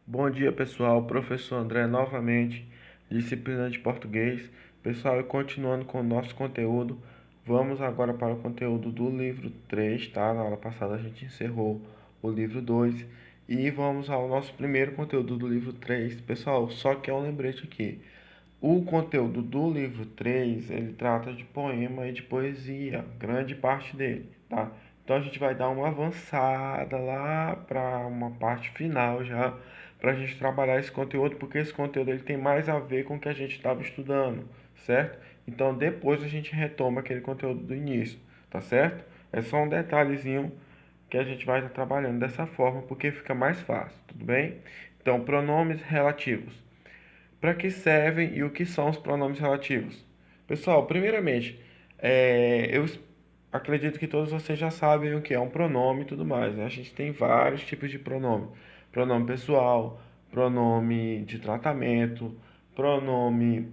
Bom dia, pessoal. Professor André novamente, disciplina de português. Pessoal, e continuando com o nosso conteúdo, vamos agora para o conteúdo do livro 3, tá? Na aula passada a gente encerrou o livro 2 e vamos ao nosso primeiro conteúdo do livro 3. Pessoal, só que é um lembrete aqui. O conteúdo do livro 3 ele trata de poema e de poesia, grande parte dele, tá? Então a gente vai dar uma avançada lá para uma parte final já, para a gente trabalhar esse conteúdo, porque esse conteúdo ele tem mais a ver com o que a gente estava estudando, certo? Então depois a gente retoma aquele conteúdo do início, tá certo? É só um detalhezinho que a gente vai estar trabalhando dessa forma, porque fica mais fácil, tudo bem? Então, pronomes relativos. Para que servem e o que são os pronomes relativos? Pessoal, primeiramente, eu acredito que todos vocês já sabem o que é um pronome e tudo mais, né? A gente tem vários tipos de pronome: pronome pessoal, pronome de tratamento, pronome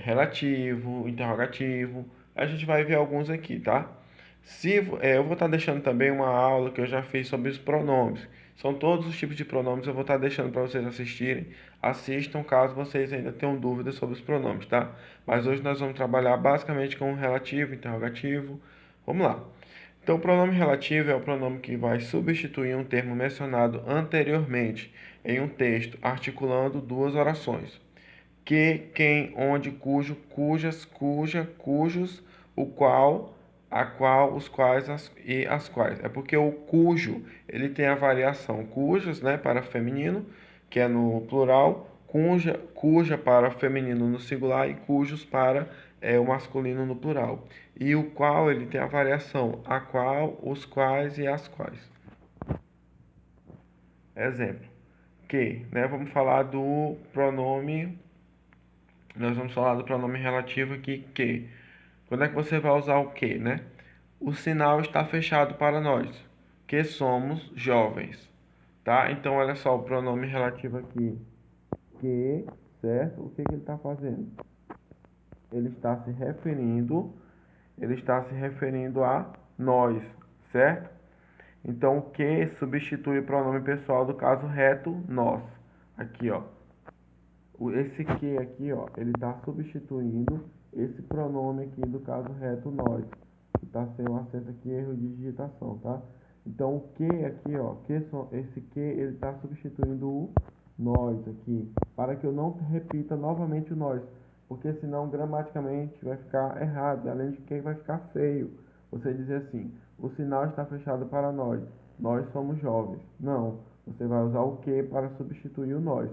relativo, interrogativo. A gente vai ver alguns aqui, tá? Eu vou estar deixando também uma aula que eu já fiz sobre os pronomes. São todos os tipos de pronomes, eu vou estar deixando para vocês assistirem. Assistam caso vocês ainda tenham dúvidas sobre os pronomes, tá? Mas hoje nós vamos trabalhar basicamente com o relativo, interrogativo. Vamos lá. Então, o pronome relativo é o pronome que vai substituir um termo mencionado anteriormente em um texto, articulando duas orações: que, quem, onde, cujo, cujas, cuja, cujos, o qual, a qual, os quais e as quais. É porque o cujo, ele tem a variação cujas, né, para feminino, que é no plural, cuja para feminino no singular e cujos para o masculino no plural. E o qual, ele tem a variação a qual, os quais e as quais. Exemplo, que, né, vamos falar do pronome. Nós vamos falar do pronome relativo aqui, que. Quando é que você vai usar o que, né? O sinal está fechado para nós, que somos jovens, tá? Então, olha só o pronome relativo aqui, que, certo? O que que ele está fazendo? Ele está se referindo, ele está se referindo a nós, certo? Então, o que substitui o pronome pessoal do caso reto, nós. Aqui, ó. Esse que aqui, ó, ele está substituindo esse pronome aqui do caso reto nós, que está sem um acento aqui, erro de digitação, tá? Então, o que aqui, ó, esse que, ele está substituindo o nós aqui, para que eu não repita novamente o nós, porque senão gramaticalmente vai ficar errado, além de que vai ficar feio. Você dizer assim, o sinal está fechado para nós somos jovens. Não, você vai usar o que para substituir o nós.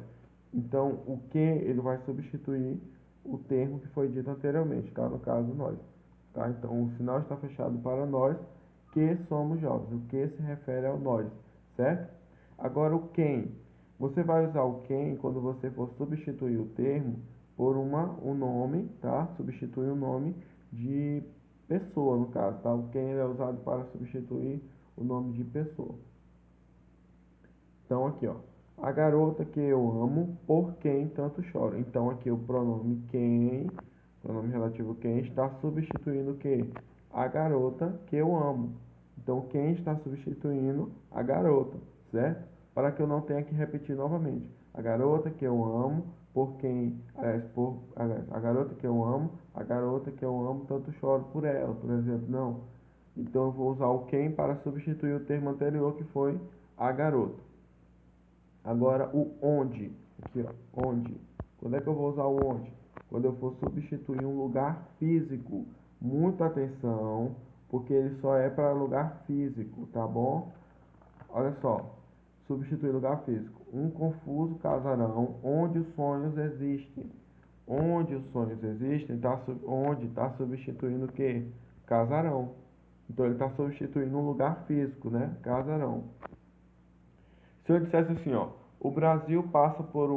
Então, o que ele vai substituir o termo que foi dito anteriormente, tá? No caso, nós. Tá? Então, o sinal está fechado para nós que somos jovens. O que se refere ao nós, certo? Agora, o quem. Você vai usar o quem quando você for substituir o termo por um nome, tá? Substituir um nome de pessoa, no caso, tá? O quem é usado para substituir o nome de pessoa. Então, aqui, ó. A garota que eu amo, por quem tanto choro. Então, aqui o pronome quem, pronome relativo quem, está substituindo o quê? A garota que eu amo. Então, quem está substituindo a garota, certo? Para que eu não tenha que repetir novamente. A garota que eu amo, por quem, aliás, a garota que eu amo, a garota que eu amo, tanto choro por ela, por exemplo, não. Então, eu vou usar o quem para substituir o termo anterior, que foi a garota. Agora o onde, aqui ó, onde. Quando é que eu vou usar o onde? Quando eu for substituir um lugar físico. Muita atenção, porque ele só é para lugar físico, tá bom? Olha só, substituir lugar físico. Um confuso casarão onde os sonhos existem. Onde os sonhos existem, onde está substituindo o quê? Casarão. Então ele está substituindo um lugar físico, né? Casarão. Se eu dissesse assim, ó, o Brasil passa por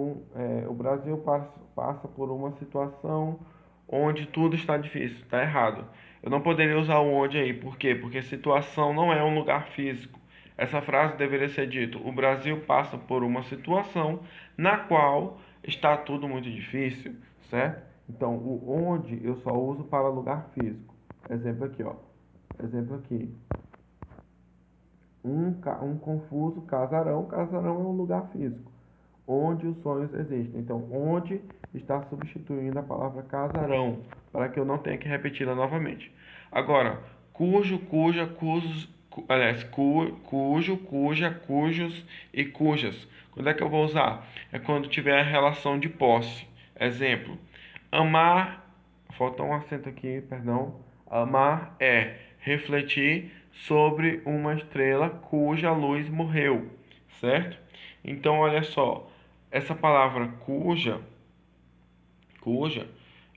uma situação onde tudo está difícil, está errado. Eu não poderia usar o onde aí, por quê? Porque situação não é um lugar físico. Essa frase deveria ser dito: o Brasil passa por uma situação na qual está tudo muito difícil, certo? Então, o onde eu só uso para lugar físico. Exemplo aqui, ó. Exemplo aqui. um confuso casarão. Casarão é um lugar físico, onde os sonhos existem. Então, onde está substituindo a palavra casarão, para que eu não tenha que repeti-la novamente. Agora, cujo, cuja, cujos, aliás, cujo, cuja, cujos e cujas. Quando é que eu vou usar? É quando tiver a relação de posse. Exemplo, amar, falta um acento aqui, perdão. Amar é refletir sobre uma estrela cuja luz morreu, certo? Então, olha só, essa palavra cuja,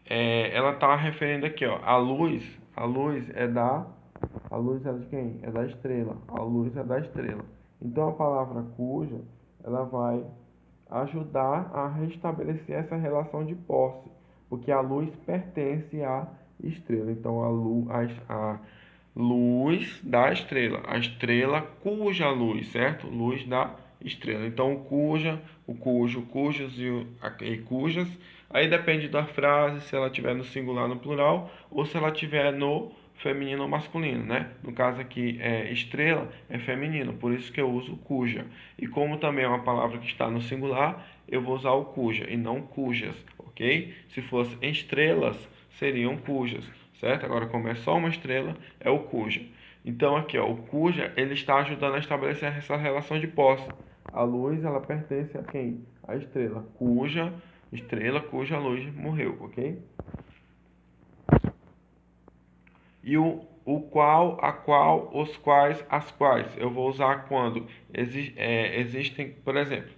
ela está referindo aqui, ó, a luz a luz é de quem? É da estrela, a luz é da estrela. Então, a palavra cuja, ela vai ajudar a restabelecer essa relação de posse, porque a luz pertence à estrela. Então, a luz da estrela, a estrela cuja luz, certo? Luz da estrela. Então, o cuja, o cujo, cujos e cujas, aí depende da frase, se ela tiver no singular, no plural, ou se ela tiver no feminino ou masculino, né? No caso aqui, estrela é feminino, por isso que eu uso cuja. E como também é uma palavra que está no singular, eu vou usar o cuja e não cujas, ok? Se fosse estrelas, seriam cujas, certo? Agora, como é só uma estrela, é o cuja. Então, aqui, ó, o cuja, ele está ajudando a estabelecer essa relação de posse. A luz, ela pertence a quem? A estrela. Estrela cuja luz morreu, ok? E o qual, a qual, os quais, as quais. Eu vou usar quando existem, por exemplo,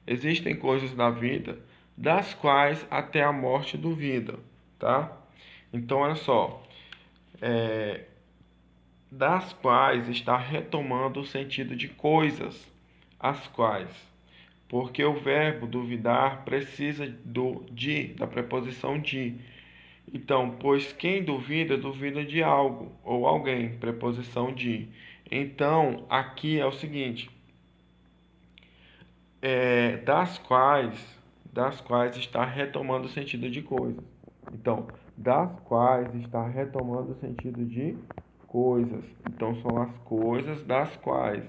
existem coisas na vida das quais até a morte duvida, tá? Então, olha só, das quais está retomando o sentido de coisas, as quais. Porque o verbo duvidar precisa da preposição de. Então, pois quem duvida, duvida de algo ou alguém, preposição de. Então, aqui é o seguinte, das quais está retomando o sentido de coisas. Então, das quais está retomando o sentido de coisas. Então, são as coisas das quais,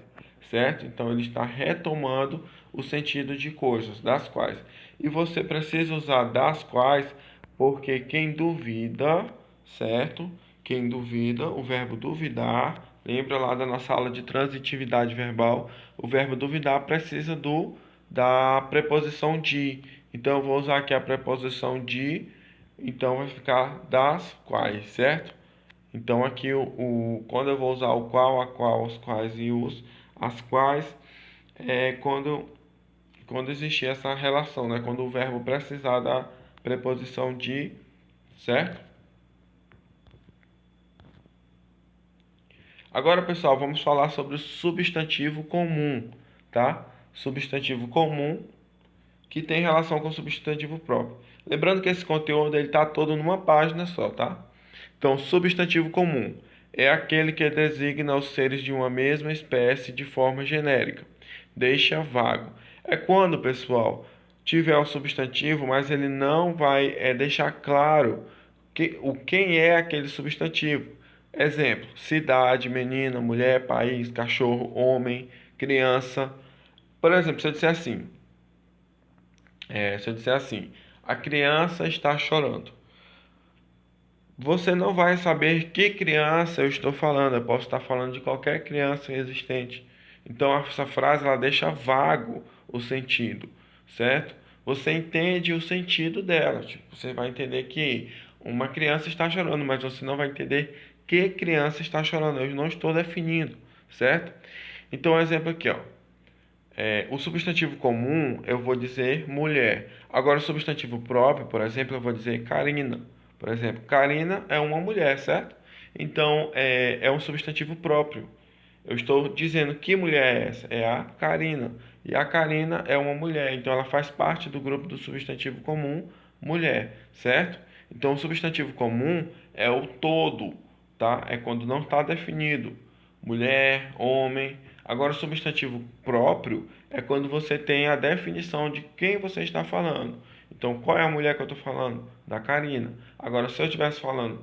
certo? Então, ele está retomando o sentido de coisas, das quais. E você precisa usar das quais, porque quem duvida, certo? Quem duvida, o verbo duvidar, lembra lá da nossa aula de transitividade verbal, o verbo duvidar precisa da preposição de. Então, eu vou usar aqui a preposição de, então vai ficar das quais, certo? Então, aqui, quando eu vou usar o qual, a qual, os quais e os, as quais, é quando existir essa relação, né? Quando o verbo precisar da preposição de, certo? Agora, pessoal, vamos falar sobre o substantivo comum, tá? Substantivo comum que tem relação com o substantivo próprio. Lembrando que esse conteúdo ele está todo numa página só, tá? Então, substantivo comum é aquele que designa os seres de uma mesma espécie de forma genérica. Deixa vago. É quando, pessoal, tiver o substantivo, mas ele não vai deixar claro quem é aquele substantivo. Exemplo: cidade, menina, mulher, país, cachorro, homem, criança. Por exemplo, se eu disser assim, a criança está chorando. Você não vai saber que criança eu estou falando. Eu posso estar falando de qualquer criança existente. Então essa frase ela deixa vago o sentido, certo? Você entende o sentido dela. Tipo, você vai entender que uma criança está chorando, mas você não vai entender que criança está chorando. Eu não estou definindo, certo? Então, um exemplo aqui, ó. O substantivo comum eu vou dizer mulher. Agora, o substantivo próprio, por exemplo, eu vou dizer Karina. Por exemplo, Karina é uma mulher, certo? Então, é um substantivo próprio. Eu estou dizendo que mulher é essa? É a Karina. E a Karina é uma mulher, então ela faz parte do grupo do substantivo comum mulher, certo? Então, o substantivo comum é o todo, tá? É quando não está definido. Mulher, homem. Agora, o substantivo próprio é quando você tem a definição de quem você está falando. Então, qual é a mulher que eu estou falando? Da Karina. Agora, se eu estivesse falando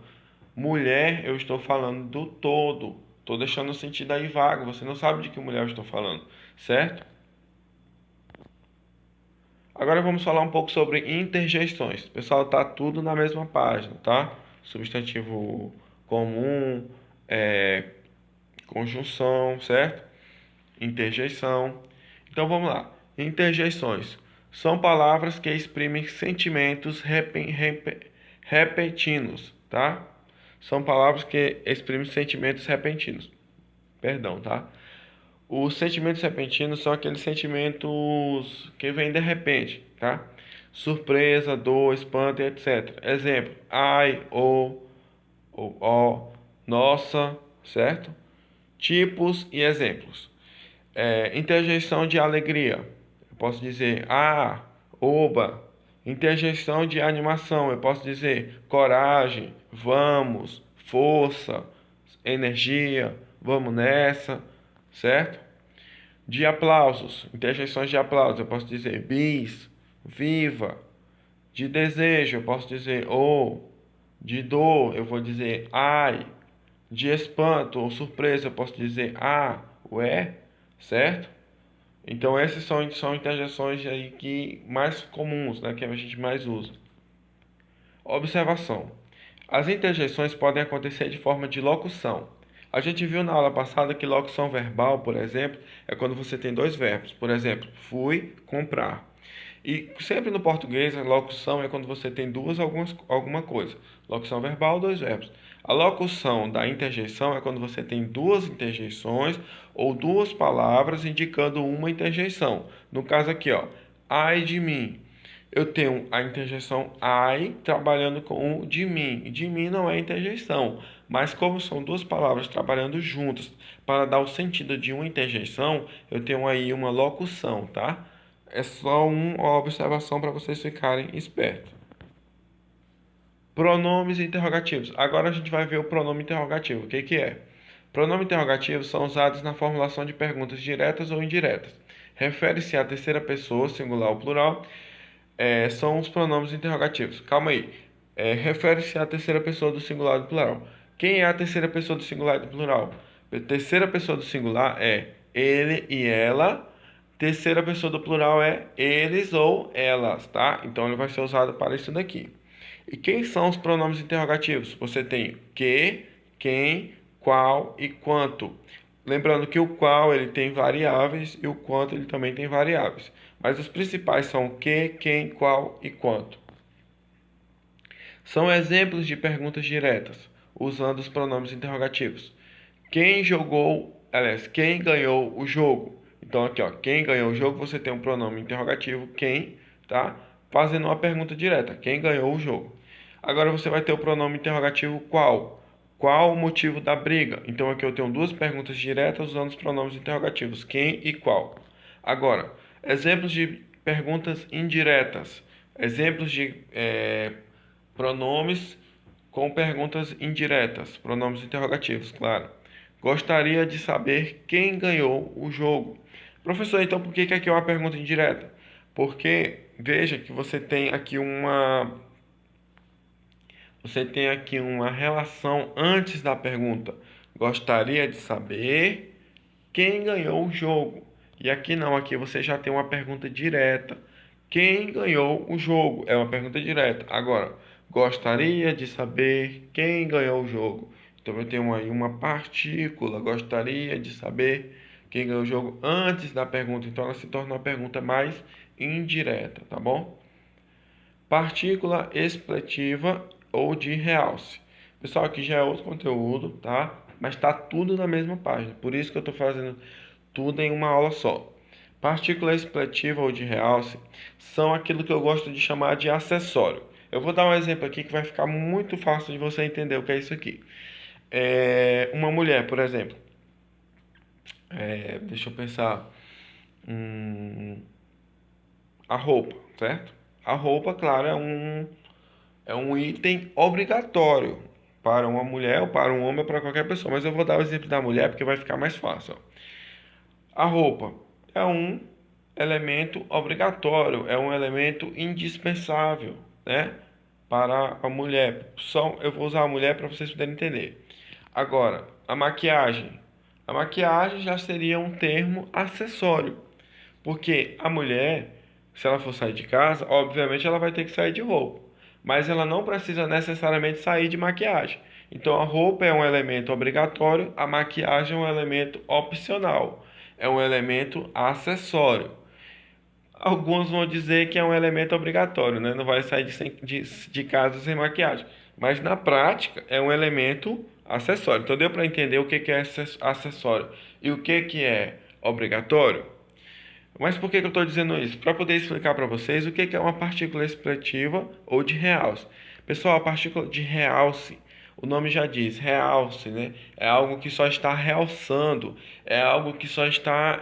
mulher, eu estou falando do todo. Estou deixando o sentido aí vago, você não sabe de que mulher eu estou falando, certo? Agora vamos falar um pouco sobre interjeições. Pessoal, tá tudo na mesma página, tá? Substantivo comum, conjunção, certo? Interjeição. Então vamos lá. Interjeições são palavras que exprimem sentimentos repentinos, tá? São palavras que exprimem sentimentos repentinos. Perdão, tá? Os sentimentos repentinos são aqueles sentimentos que vêm de repente, tá? Surpresa, dor, espanto, etc. Exemplo: ai, ou ó, nossa, certo? Tipos e exemplos. Interjeição de alegria. Eu posso dizer ah, oba. Interjeição de animação. Eu posso dizer coragem, vamos, força, energia, vamos nessa, certo? De aplausos, interjeições de aplausos. Eu posso dizer bis, viva. De desejo, eu posso dizer oh. De dor, eu vou dizer ai. De espanto ou surpresa, eu posso dizer ah, ué, certo? Então, essas são interjeições aí que mais comuns, né, que a gente mais usa. Observação: as interjeições podem acontecer de forma de locução. A gente viu na aula passada que locução verbal, por exemplo, é quando você tem dois verbos. Por exemplo, fui comprar. E sempre no português, a locução é quando você tem alguma coisa. Locução verbal, dois verbos. A locução da interjeição é quando você tem duas interjeições ou duas palavras indicando uma interjeição. No caso aqui, ó, ai de mim. Eu tenho a interjeição ai trabalhando com o de mim. De mim não é interjeição, mas como são duas palavras trabalhando juntas para dar o sentido de uma interjeição, eu tenho aí uma locução, tá? É só uma observação para vocês ficarem espertos. Pronomes interrogativos. Agora a gente vai ver o pronome interrogativo. O que que é? Pronomes interrogativos são usados na formulação de perguntas diretas ou indiretas. Refere-se à terceira pessoa, singular ou plural. São os pronomes interrogativos. Calma aí. Refere-se à terceira pessoa do singular e do plural. Quem é a terceira pessoa do singular e do plural? A terceira pessoa do singular é ele e ela. Terceira pessoa do plural é eles ou elas, tá? Então ele vai ser usado para isso daqui. E quem são os pronomes interrogativos? Você tem que, quem, qual e quanto. Lembrando que o qual ele tem variáveis e o quanto ele também tem variáveis. Mas os principais são que, quem, qual e quanto. São exemplos de perguntas diretas, usando os pronomes interrogativos. Quem jogou, aliás, quem ganhou o jogo? Então aqui, ó, quem ganhou o jogo, você tem um pronome interrogativo, quem, tá? Fazendo uma pergunta direta, quem ganhou o jogo? Agora você vai ter o pronome interrogativo qual? Qual o motivo da briga? Então aqui eu tenho duas perguntas diretas usando os pronomes interrogativos, quem e qual. Agora, exemplos de perguntas indiretas. Exemplos de pronomes com perguntas indiretas, pronomes interrogativos, claro. Gostaria de saber quem ganhou o jogo. Professor, então por que aqui é uma pergunta indireta? Porque veja que você tem aqui uma relação antes da pergunta. Gostaria de saber quem ganhou o jogo. E aqui não, aqui você já tem uma pergunta direta. Quem ganhou o jogo? É uma pergunta direta. Agora, gostaria de saber quem ganhou o jogo. Então eu tenho aí uma partícula. Gostaria de saber quem ganhou o jogo antes da pergunta. Então ela se torna uma pergunta mais indireta, tá bom? Partícula expletiva ou de realce. Pessoal, aqui já é outro conteúdo, tá? Mas está tudo na mesma página. Por isso que eu estou fazendo tudo em uma aula só. Partícula expletiva ou de realce são aquilo que eu gosto de chamar de acessório. Eu vou dar um exemplo aqui que vai ficar muito fácil de você entender o que é isso aqui. Uma mulher, por exemplo. Deixa eu pensar. A roupa, certo? A roupa, claro, é um item obrigatório para uma mulher ou para um homem ou para qualquer pessoa. Mas eu vou dar o exemplo da mulher porque vai ficar mais fácil. A roupa é um elemento obrigatório, é um elemento indispensável, né? Para a mulher. Eu vou usar a mulher para vocês poderem entender. Agora, a maquiagem. A maquiagem já seria um termo acessório, porque a mulher, se ela for sair de casa, obviamente ela vai ter que sair de roupa, mas ela não precisa necessariamente sair de maquiagem. Então a roupa é um elemento obrigatório, a maquiagem é um elemento opcional, é um elemento acessório. Alguns vão dizer que é um elemento obrigatório, né? Não vai sair de casa sem maquiagem. Mas na prática é um elemento acessório. Então deu para entender o que é acessório e o que é obrigatório? Mas por que eu estou dizendo isso? Para poder explicar para vocês o que é uma partícula expletiva ou de realce. Pessoal, a partícula de realce, o nome já diz, realce, né? É algo que só está realçando, é algo que só está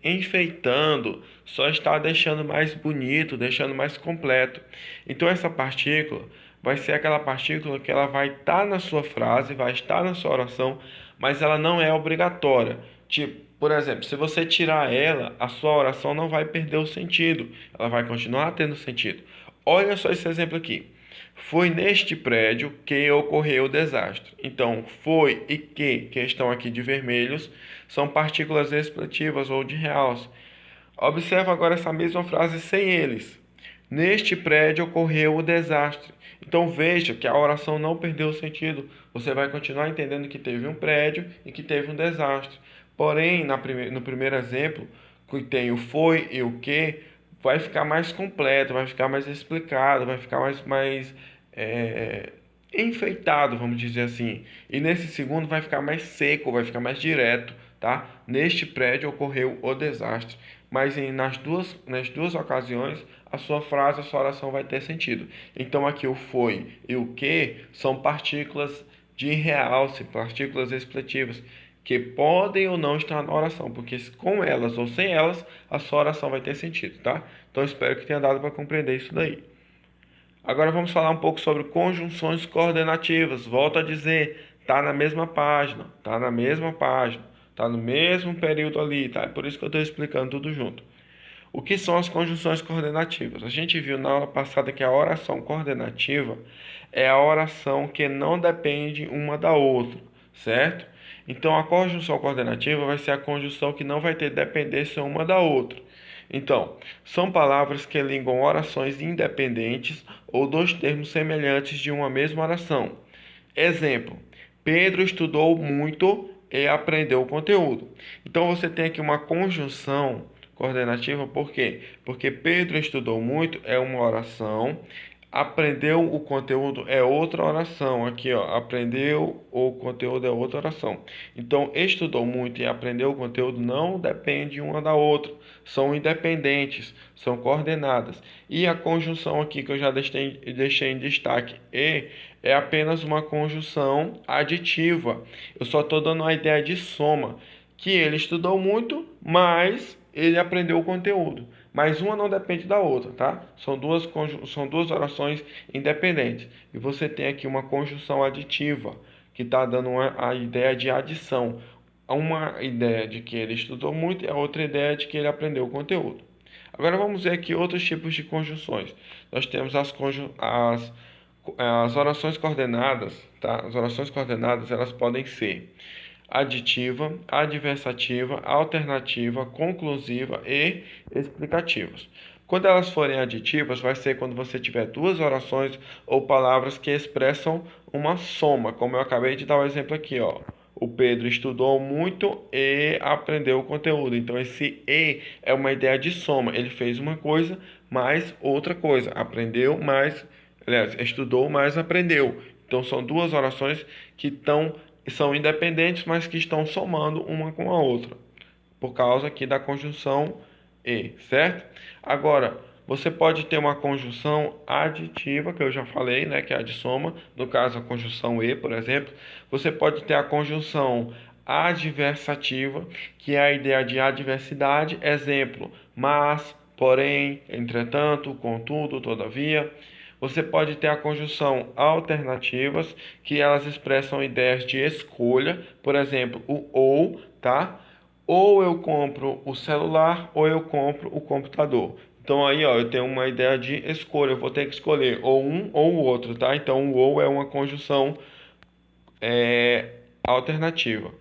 enfeitando, só está deixando mais bonito, deixando mais completo. Então essa partícula vai ser aquela partícula que ela vai estar na sua frase, vai estar na sua oração, mas ela não é obrigatória. Tipo, por exemplo, se você tirar ela, a sua oração não vai perder o sentido, ela vai continuar tendo sentido. Olha só esse exemplo aqui. Foi neste prédio que ocorreu o desastre. Então, foi e que estão aqui de vermelhos, são partículas expletivas ou de realce. Observa agora essa mesma frase sem eles. Neste prédio ocorreu o desastre. Então veja que a oração não perdeu o sentido. Você vai continuar entendendo que teve um prédio e que teve um desastre. Porém, no primeiro exemplo, que tem o foi e o que, vai ficar mais completo, vai ficar mais explicado, vai ficar mais enfeitado, vamos dizer assim. E nesse segundo vai ficar mais seco, vai ficar mais direto, tá? Neste prédio ocorreu o desastre. Mas nas duas ocasiões, a sua frase, a sua oração vai ter sentido. Então aqui o foi e o que são partículas de realce, partículas expletivas, que podem ou não estar na oração, porque com elas ou sem elas, a sua oração vai ter sentido, tá? Então espero que tenha dado para compreender isso daí. Agora vamos falar um pouco sobre conjunções coordenativas. Volto a dizer, tá na mesma página, tá na mesma página, tá no mesmo período ali, tá? É por isso que eu estou explicando tudo junto. O que são as conjunções coordenativas? A gente viu na aula passada que a oração coordenativa é a oração que não depende uma da outra, certo? Então a conjunção coordenativa vai ser a conjunção que não vai ter dependência uma da outra. Então, são palavras que ligam orações independentes ou dois termos semelhantes de uma mesma oração. Exemplo: Pedro estudou muito e aprendeu o conteúdo. Então você tem aqui uma conjunção coordenativa, por quê? Porque Pedro estudou muito é uma oração, aprendeu o conteúdo é outra oração. Aqui, ó, aprendeu o conteúdo é outra oração. Então, estudou muito e aprendeu o conteúdo não depende uma da outra, são independentes, são coordenadas. E a conjunção aqui que eu já deixei em destaque, e é apenas uma conjunção aditiva. Eu só estou dando uma ideia de soma, que ele estudou muito, mas ele aprendeu o conteúdo. Mas uma não depende da outra, tá? São duas orações independentes. E você tem aqui uma conjunção aditiva, que está dando a ideia de adição. Uma ideia de que ele estudou muito e a outra ideia de que ele aprendeu o conteúdo. Agora vamos ver aqui outros tipos de conjunções. Nós temos as orações coordenadas, tá? As orações coordenadas, elas podem ser aditiva, adversativa, alternativa, conclusiva e explicativas. Quando elas forem aditivas, vai ser quando você tiver duas orações ou palavras que expressam uma soma, como eu acabei de dar o exemplo aqui, ó. O Pedro estudou muito e aprendeu o conteúdo. Então, esse e é uma ideia de soma. Ele fez uma coisa mais outra coisa. Aprendeu mais, aliás, estudou mais aprendeu. Então, são duas orações que são independentes, mas que estão somando uma com a outra, por causa aqui da conjunção e, certo? Agora, você pode ter uma conjunção aditiva, que eu já falei, né, que é a de soma, no caso a conjunção e, por exemplo. Você pode ter a conjunção adversativa, que é a ideia de adversidade, exemplo, mas, porém, entretanto, contudo, todavia. Você pode ter a conjunção alternativas, que elas expressam ideias de escolha, por exemplo, o ou, tá? Ou eu compro o celular ou eu compro o computador. Então aí, ó, eu tenho uma ideia de escolha, eu vou ter que escolher ou um ou o outro, tá? Então o ou é uma conjunção alternativa.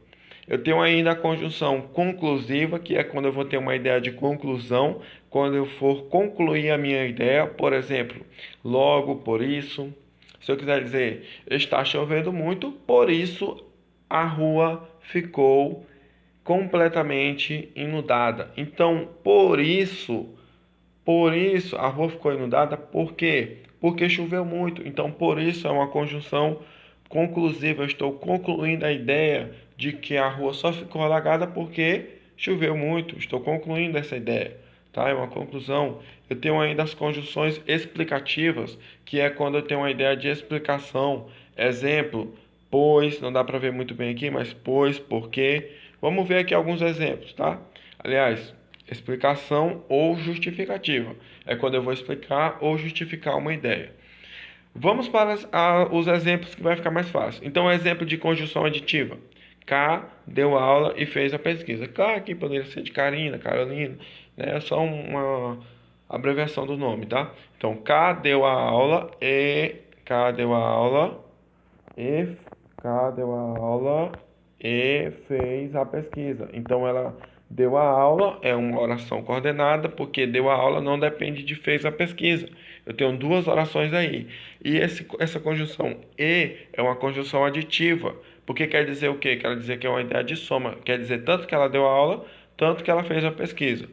Eu tenho ainda a conjunção conclusiva, que é quando eu vou ter uma ideia de conclusão, quando eu for concluir a minha ideia, por exemplo, logo, por isso. Se eu quiser dizer, está chovendo muito, por isso a rua ficou completamente inundada. Então, por isso a rua ficou inundada, por quê? Porque choveu muito. Então, por isso é uma conjunção conclusiva. Eu estou concluindo a ideia de que a rua só ficou alagada porque choveu muito. Estou concluindo essa ideia, tá? É uma conclusão. Eu tenho ainda as conjunções explicativas, que é quando eu tenho uma ideia de explicação. Exemplo, pois, não dá para ver muito bem aqui, mas pois, porque. Vamos ver aqui alguns exemplos, tá? Aliás, explicação ou justificativa. É quando eu vou explicar ou justificar uma ideia. Vamos para os exemplos que vai ficar mais fácil. Então, exemplo de conjunção aditiva. K deu aula e fez a pesquisa. K aqui poderia ser de Karina, Carolina, né? É só uma abreviação do nome, tá? Então, K deu a aula e K deu a aula e fez a pesquisa. Então ela deu a aula, é uma oração coordenada, porque deu a aula não depende de fez a pesquisa. Eu tenho duas orações aí. E essa conjunção e é uma conjunção aditiva. Porque quer dizer o quê? Quer dizer que é uma ideia de soma. Quer dizer tanto que ela deu a aula, tanto que ela fez a pesquisa.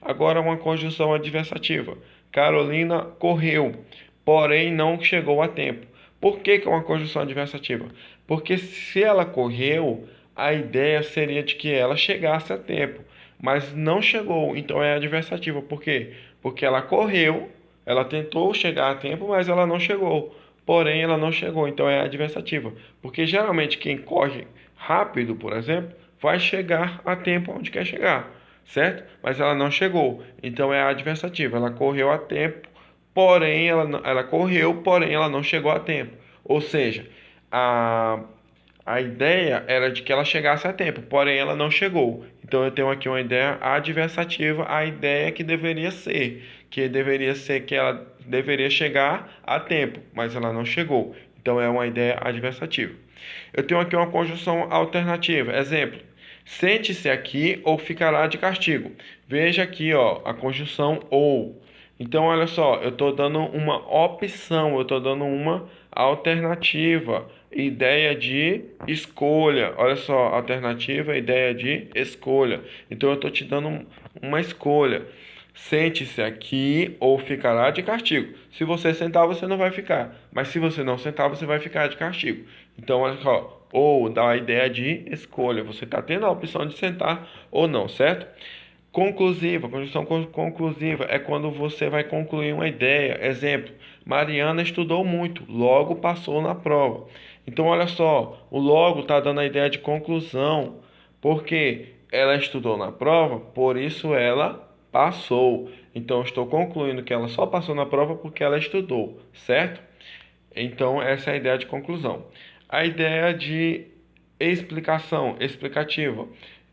Agora uma conjunção adversativa. Carolina correu, porém não chegou a tempo. Por que é uma conjunção adversativa? Porque se ela correu, a ideia seria de que ela chegasse a tempo, mas não chegou, então é adversativa. Por quê? Porque ela correu, ela tentou chegar a tempo, mas ela não chegou. Porém, ela não chegou, então é adversativa. Porque geralmente quem corre rápido, por exemplo, vai chegar a tempo onde quer chegar, certo? Mas ela não chegou, então é adversativa. Ela correu a tempo, porém ela correu, porém ela não chegou a tempo. Ou seja, a, a ideia era de que ela chegasse a tempo, porém ela não chegou. Então eu tenho aqui uma ideia adversativa à ideia que deveria ser que ela deveria chegar a tempo, mas ela não chegou. Então é uma ideia adversativa. Eu tenho aqui uma conjunção alternativa. Exemplo: sente-se aqui ou ficará de castigo. Veja aqui, ó, a conjunção ou. Então, olha só, eu estou dando uma opção, eu estou dando uma alternativa, ideia de escolha. Olha só, alternativa, ideia de escolha. Então, eu estou te dando uma escolha. Sente-se aqui ou ficará de castigo. Se você sentar, você não vai ficar. Mas se você não sentar, você vai ficar de castigo. Então, olha só, ou dá a ideia de escolha. Você está tendo a opção de sentar ou não, certo? Conclusiva, conjunção conclusiva é quando você vai concluir uma ideia. Exemplo: Mariana estudou muito, logo passou na prova. Então, olha só, o logo está dando a ideia de conclusão, porque ela estudou na prova, por isso ela passou. Então, estou concluindo que ela só passou na prova porque ela estudou, certo? Então, essa é a ideia de conclusão. A ideia de explicação, explicativa.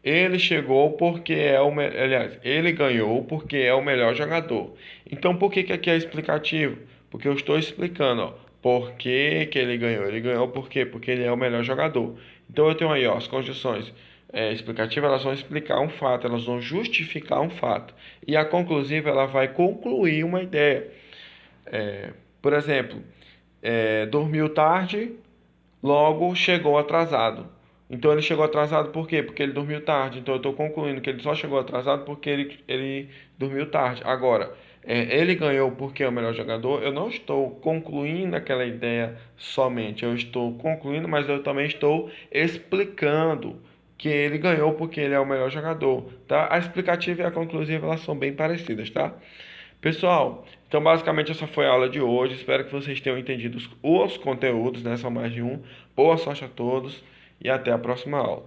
Ele chegou porque é o aliás, ele ganhou porque é o melhor jogador. Então, por que que aqui é explicativo? Porque eu estou explicando, ó, por que que ele ganhou. Ele ganhou por quê? Porque ele é o melhor jogador. Então, eu tenho aí, ó, as conjunções explicativas, elas vão explicar um fato, elas vão justificar um fato. E a conclusiva, ela vai concluir uma ideia. Por exemplo, dormiu tarde, logo chegou atrasado. Então ele chegou atrasado por quê? Porque ele dormiu tarde. Então eu estou concluindo que ele só chegou atrasado porque ele dormiu tarde. Agora, ele ganhou porque é o melhor jogador. Eu não estou concluindo aquela ideia somente. Eu estou concluindo, mas eu também estou explicando que ele ganhou porque ele é o melhor jogador, tá? A explicativa e a conclusiva, elas são bem parecidas, tá? Pessoal, então basicamente essa foi a aula de hoje. Espero que vocês tenham entendido os conteúdos, né? São mais de um. Boa sorte a todos e até a próxima aula.